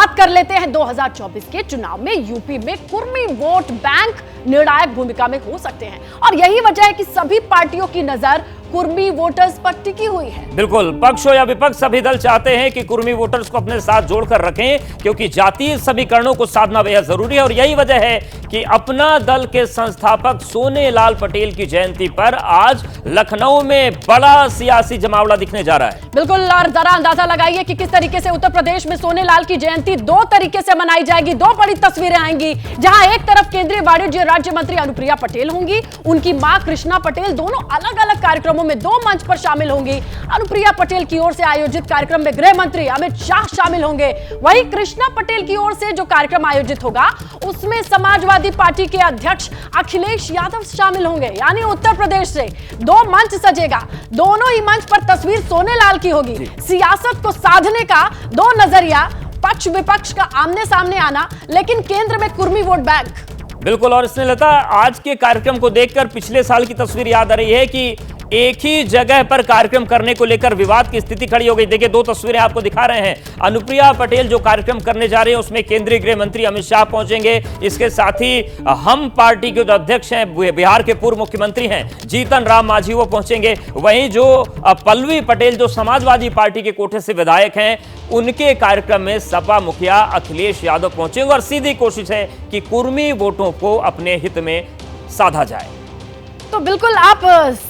बात कर लेते हैं 2024 के चुनाव में यूपी में कुर्मी वोट बैंक निर्णायक भूमिका में हो सकते हैं और यही वजह है कि सभी पार्टियों की नजर कुर्मी वोटर्स पर टिकी हुई है। बिल्कुल, पक्ष हो या विपक्ष सभी दल चाहते हैं कि कुर्मी वोटर्स को अपने साथ जोड़कर रखें, क्योंकि जातीय समीकरणों को साधना बेहद जरूरी है और यही वजह है कि अपना दल के संस्थापक सोनेलाल पटेल की जयंती पर आज लखनऊ में बड़ा सियासी जमावड़ा दिखने जा रहा है। बिल्कुल, और जरा अंदाजा लगाइए कि किस तरीके से उत्तर प्रदेश में सोनेलाल की जयंती दो तरीके से मनाई जाएगी। दो बड़ी तस्वीरें आएंगी, जहां एक तरफ केंद्रीय वाणिज्य राज्य मंत्री अनुप्रिया पटेल होंगी, उनकी मां कृष्णा पटेल दोनों अलग अलग कार्यक्रमों में दो मंच पर शामिल होंगी। अनुप्रिया पटेल की ओर से आयोजित कार्यक्रम में गृह मंत्री अमित शाह शामिल होंगे, वहीं कृष्णा पटेल की ओर से जो कार्यक्रम आयोजित होगा उसमें समाजवादी पार्टी के अध्यक्ष अखिलेश यादव शामिल होंगे। यानी उत्तर प्रदेश से दो मंच सजेगा, दोनों ही मंच पर तस्वीर सोनेलाल की होगी। सियासत को साधने का दो नजरिया, पक्ष विपक्ष का आमने सामने आना, लेकिन केंद्र में कुर्मी वोट बैंक। बिल्कुल, और स्नेहलता, आज के कार्यक्रम को देखकर पिछले साल की तस्वीर याद आ रही है कि एक ही जगह पर कार्यक्रम करने को लेकर विवाद की स्थिति खड़ी हो गई। देखिए, दो तस्वीरें आपको दिखा रहे हैं। अनुप्रिया पटेल जो कार्यक्रम करने जा रहे हैं उसमें केंद्रीय गृह मंत्री अमित शाह पहुंचेंगे। इसके साथ ही हम पार्टी के जो अध्यक्ष हैं, बिहार के पूर्व मुख्यमंत्री हैं जीतन राम मांझी, वो पहुंचेंगे। वहीं जो पल्लवी पटेल जो समाजवादी पार्टी के कोटे से विधायक हैं, उनके कार्यक्रम में सपा मुखिया अखिलेश यादव पहुंचेंगे और सीधी कोशिश है कि कुर्मी वोटों को अपने हित में साधा जाए। तो बिल्कुल, आप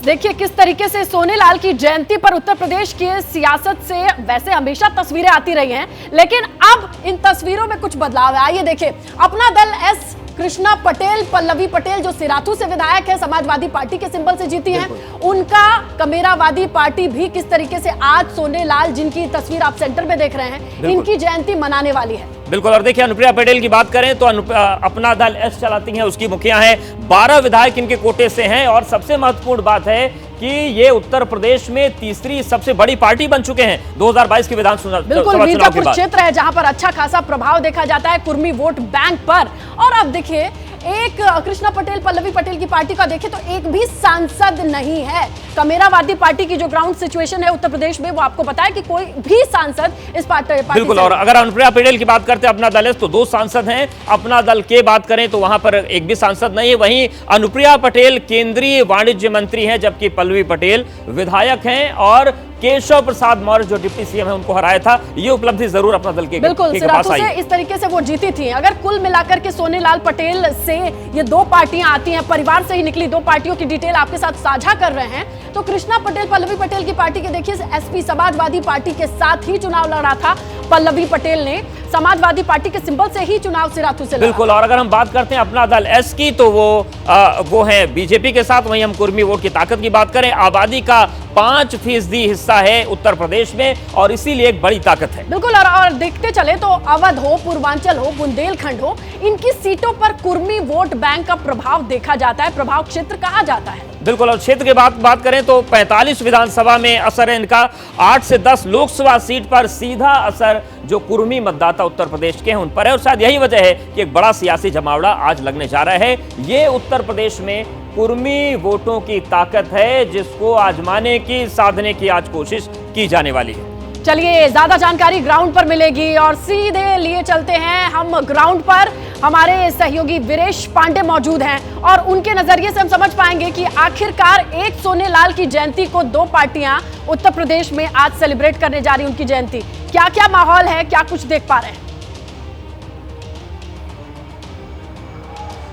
देखिए किस तरीके से सोनेलाल की जयंती पर उत्तर प्रदेश की सियासत से वैसे हमेशा तस्वीरें आती रही हैं, लेकिन अब इन तस्वीरों में कुछ बदलाव है। आइए देखिए, अपना दल एस कृष्णा पटेल, पल्लवी पटेल जो सिराथू से विधायक है, समाजवादी पार्टी के सिंबल से जीती हैं, उनका कमेरावादी पार्टी भी किस तरीके से आज सोनेलाल, जिनकी तस्वीर आप सेंटर में देख रहे हैं, इनकी जयंती मनाने वाली है। बिल्कुल, और देखिए अनुप्रिया पटेल की बात करें तो अपना दल एस चलाती हैं, उसकी मुखिया हैं, 12 विधायक इनके कोटे से हैं और सबसे महत्वपूर्ण बात है कि ये उत्तर प्रदेश में तीसरी सबसे बड़ी पार्टी बन चुके हैं 2022 के विधानसभा चुनाव के बाद। बिल्कुल, मीरजापुर क्षेत्र है जहां पर अच्छा खासा प्रभाव देखा जाता है कुर्मी वोट बैंक पर। और अब देखिए, एक कृष्णा पटेल, पल्लवी पटेल की पार्टी का देखें तो एक भी सांसद नहीं है। कमेरावादी पार्टी की जो ग्राउंड सिचुएशन है उत्तर प्रदेश में, वो आपको पता है कि कोई भी सांसद इस पार्टी बिल्कुल। और अगर अनुप्रिया पटेल की बात करते हैं अपना दल तो 2 सांसद हैं, अपना दल के बात करें तो वहां पर एक भी सांसद नहीं है। वहीं अनुप्रिया पटेल केंद्रीय वाणिज्य मंत्री हैं, जबकि पल्लवी पटेल विधायक हैं और केशव प्रसाद मौर्य जो डिप्टी सीएम है उनको हराया था। ये उपलब्धि जरूर अपना दल के बिल्कुल सिराथू से इस तरीके से वो जीती थी। अगर कुल मिलाकर के सोनेलाल पटेल से ये 2 पार्टियां आती हैं, परिवार से ही निकली 2 पार्टियों की डिटेल आपके साथ साझा कर रहे हैं, तो कृष्णा पटेल, पल्लवी पटेल की पार्टी के देखिए एसपी समाजवादी पार्टी के साथ ही चुनाव लड़ा था। पल्लवी पटेल ने समाजवादी पार्टी के सिंबल से ही चुनाव सिराथू से लड़ा। बिल्कुल, और अगर हम बात करते हैं अपना दल एस की तो वो है बीजेपी के साथ। वहीं हम कुर्मी वोट की ताकत की बात करें, आबादी का 5% हिस्सा है उत्तर प्रदेश में और इसीलिए एक बड़ी ताकत है। बिल्कुल, और देखते चले तो अवध हो, पूर्वांचल हो, बुंदेलखंड हो, इनकी सीटों पर कुर्मी वोट बैंक का प्रभाव देखा जाता है, प्रभाव क्षेत्र कहा जाता है। बिल्कुल, और क्षेत्र की बात करें तो 45 विधानसभा में असर है इनका। 8 से 10 लोकसभा सीट पर सीधा असर जो कुर्मी मतदाता उत्तर प्रदेश के हैं उन पर है और शायद यही वजह है कि एक बड़ा सियासी जमावड़ा आज लगने जा रहा है। ये उत्तर प्रदेश में कुर्मी वोटों की ताकत है जिसको आजमाने की, साधने की आज कोशिश की जाने वाली है। चलिए, ज्यादा जानकारी ग्राउंड पर मिलेगी और सीधे लिए चलते हैं हम ग्राउंड पर। हमारे सहयोगी वीरेश पांडे मौजूद हैं और उनके नजरिए से हम समझ पाएंगे कि आखिरकार एक सोनेलाल की जयंती को 2 पार्टियां उत्तर प्रदेश में आज सेलिब्रेट करने जा रही उनकी जयंती। क्या क्या माहौल है, क्या कुछ देख पा रहे हैं?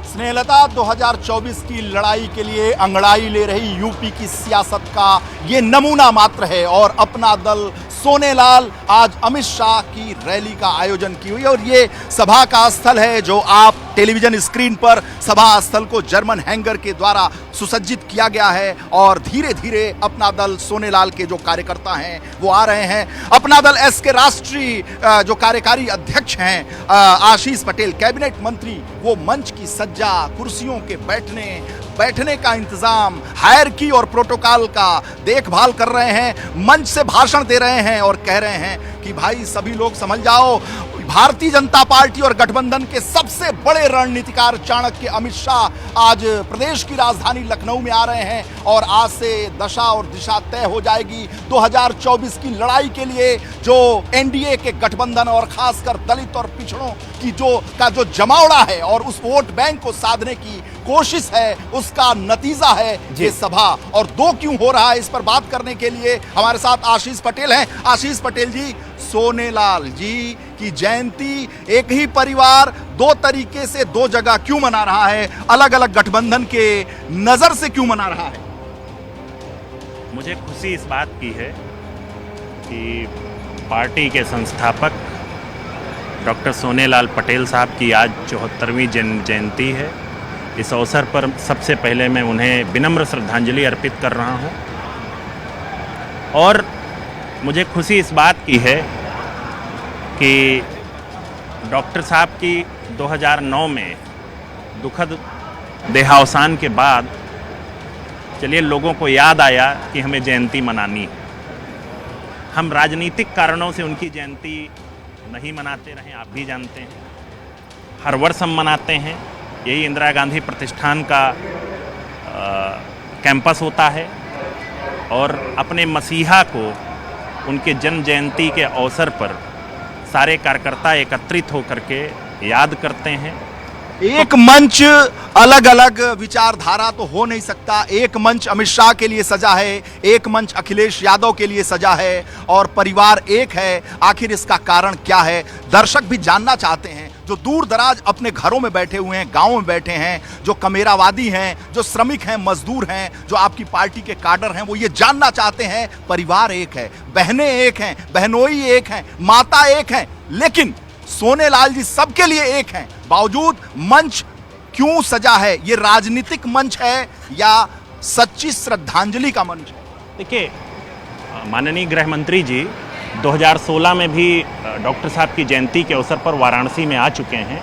स्नेहलता, 2024 की लड़ाई के लिए अंगड़ाई ले रही यूपी की सियासत का ये नमूना मात्र है और अपना दल सोनेलाल आज अमित शाह की रैली का आयोजन की हुई और ये सभा का स्थल है जो आप टेलीविजन स्क्रीन पर सभा स्थल को जर्मन हैंगर के द्वारा सुसज्जित किया गया है और धीरे धीरे अपना दल सोनेलाल के जो कार्यकर्ता हैं वो आ रहे हैं। अपना दल एस के राष्ट्रीय जो कार्यकारी अध्यक्ष हैं आशीष पटेल, कैबिनेट मंत्री, वो मंच की सज्जा, कुर्सियों के बैठने का इंतजाम, हायरकी और प्रोटोकॉल का देखभाल कर रहे हैं, मंच से भाषण दे रहे हैं और कह रहे हैं कि भाई सभी लोग समझ जाओ, भारतीय जनता पार्टी और गठबंधन के सबसे बड़े रणनीतिकार चाणक्य अमित शाह आज प्रदेश की राजधानी लखनऊ में आ रहे हैं और आज से दशा और दिशा तय हो जाएगी 2024 की लड़ाई के लिए। जो एनडीए के गठबंधन और खासकर दलित और पिछड़ों की जो जमावड़ा है और उस वोट बैंक को साधने की कोशिश है, उसका नतीजा है ये सभा। और दो क्यों हो रहा है, इस पर बात करने के लिए हमारे साथ आशीष पटेल हैं। आशीष पटेल जी, सोनेलाल जी की जयंती एक ही परिवार दो तरीके से दो जगह क्यों मना रहा है, अलग अलग गठबंधन के नजर से क्यों मना रहा है? मुझे खुशी इस बात की है कि पार्टी के संस्थापक डॉक्टर सोनेलाल पटेल साहब की आज 74वीं जयंती है। इस अवसर पर सबसे पहले मैं उन्हें विनम्र श्रद्धांजलि अर्पित कर रहा हूं और मुझे खुशी इस बात की है कि डॉक्टर साहब की 2009 में दुखद देहावसान के बाद चलिए लोगों को याद आया कि हमें जयंती मनानी है। हम राजनीतिक कारणों से उनकी जयंती नहीं मनाते रहे, आप भी जानते हैं। हर वर्ष हम मनाते हैं, यही इंदिरा गांधी प्रतिष्ठान का कैंपस होता है और अपने मसीहा को उनके जन्म जयंती के अवसर पर सारे कार्यकर्ता एकत्रित होकर के याद करते हैं। एक मंच अलग अलग विचारधारा तो हो नहीं सकता, एक मंच अमित शाह के लिए सजा है, एक मंच अखिलेश यादव के लिए सजा है और परिवार एक है। आखिर इसका कारण क्या है, दर्शक भी जानना चाहते हैं। जो दूर दराज अपने घरों में बैठे हुए हैं, गांवों में बैठे हैं, जो कमेरावादी हैं, जो श्रमिक हैं, मजदूर हैं, जो आपकी पार्टी के काडर हैं, वो ये जानना चाहते हैं परिवार एक है, बहनें एक हैं, बहनोई एक हैं, माता एक हैं, लेकिन सोनेलाल जी सबके लिए एक हैं। बावजूद मंच क्यों सजा है? ये राजनीतिक मंच है या सच्ची श्रद्धांजलि का मंच है? देखिए, माननीय गृह मंत्री जी 2016 में भी डॉक्टर साहब की जयंती के अवसर पर वाराणसी में आ चुके हैं।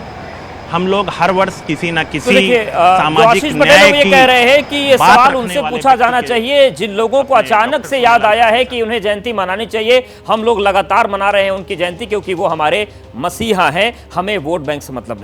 हम लोग हर वर्ष किसी न किसी सामाजिक न्याय की कह रहे हैं कि ये सवाल उनसे पूछा जाना चाहिए जिन लोगों को अचानक से याद आया है कि उन्हें जयंती मनानी चाहिए। हम लोग लगातार मना रहे हैं उनकी जयंती क्योंकि वो हमारे मसीहा हैं, हमें वोट बैंक से मतलब नहीं।